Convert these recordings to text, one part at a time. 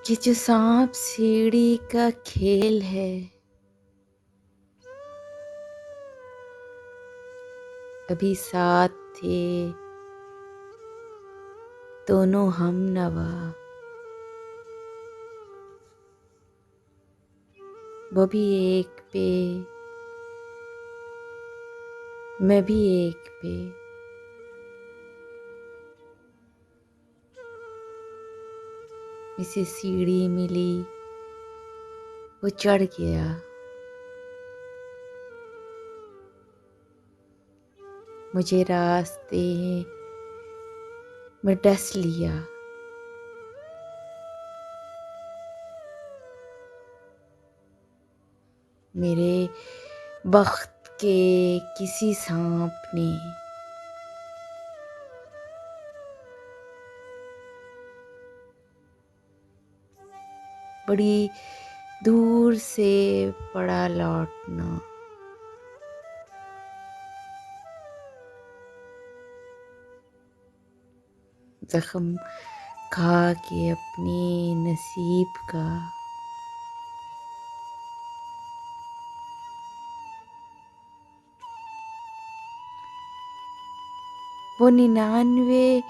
कि जो सांप सीढ़ी का खेल है, अभी साथ थे दोनों हमनवा। वो भी एक पे, मैं भी एक पे। इसे सीढ़ी मिली, वो चढ़ गया। मुझे रास्ते में डस लिया। मेरे वक्त के किसी सांप ने बड़ी दूर से पड़ा लौटना। जख्म खा के अपने नसीब का। वो 99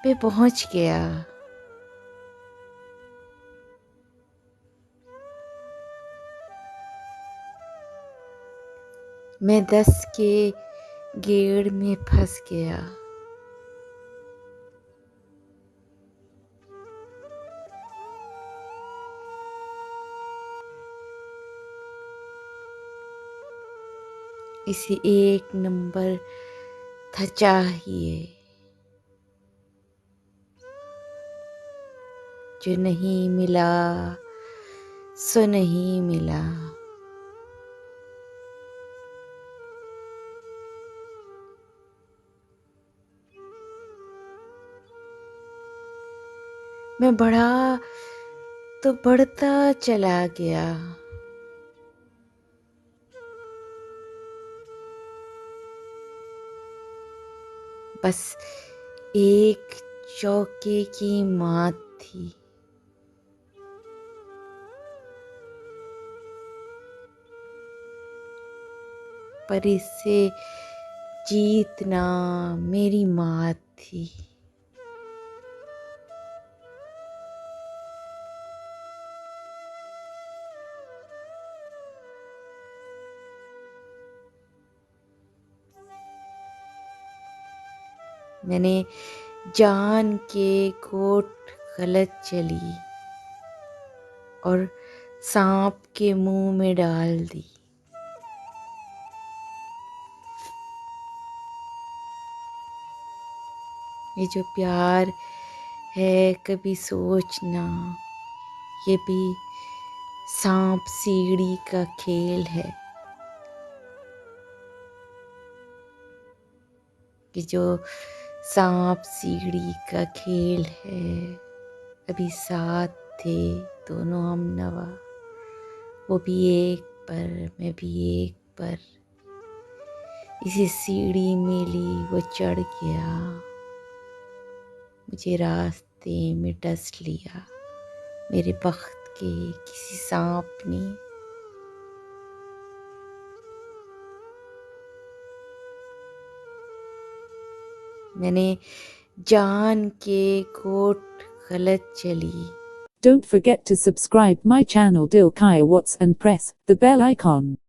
पे पहुंच गया। मैं 10 के गेड़ में फंस गया। इसे एक नंबर था चाहिए, जो नहीं मिला सो नहीं मिला। मैं बढ़ा तो बढ़ता चला गया। बस एक चौके की मात थी। पर इससे जीतना मेरी मात थी। मैंने जान के कोट गलत चली और सांप के मुंह में डाल दी। ये जो प्यार है कभी सोचना, ये भी सांप सीढ़ी का खेल है। कि जो सांप सीढ़ी का खेल है, अभी साथ थे दोनों हमनवा। वो भी एक पर, मैं भी एक पर। इसे सीढ़ी मिली, वो चढ़ गया। मुझे रास्ते में डस लिया मेरे वक्त के किसी सांप ने। मैंने जान के कोट गलत चली। Don't forget to subscribe my channel Dil Kaya Watts and press the bell icon.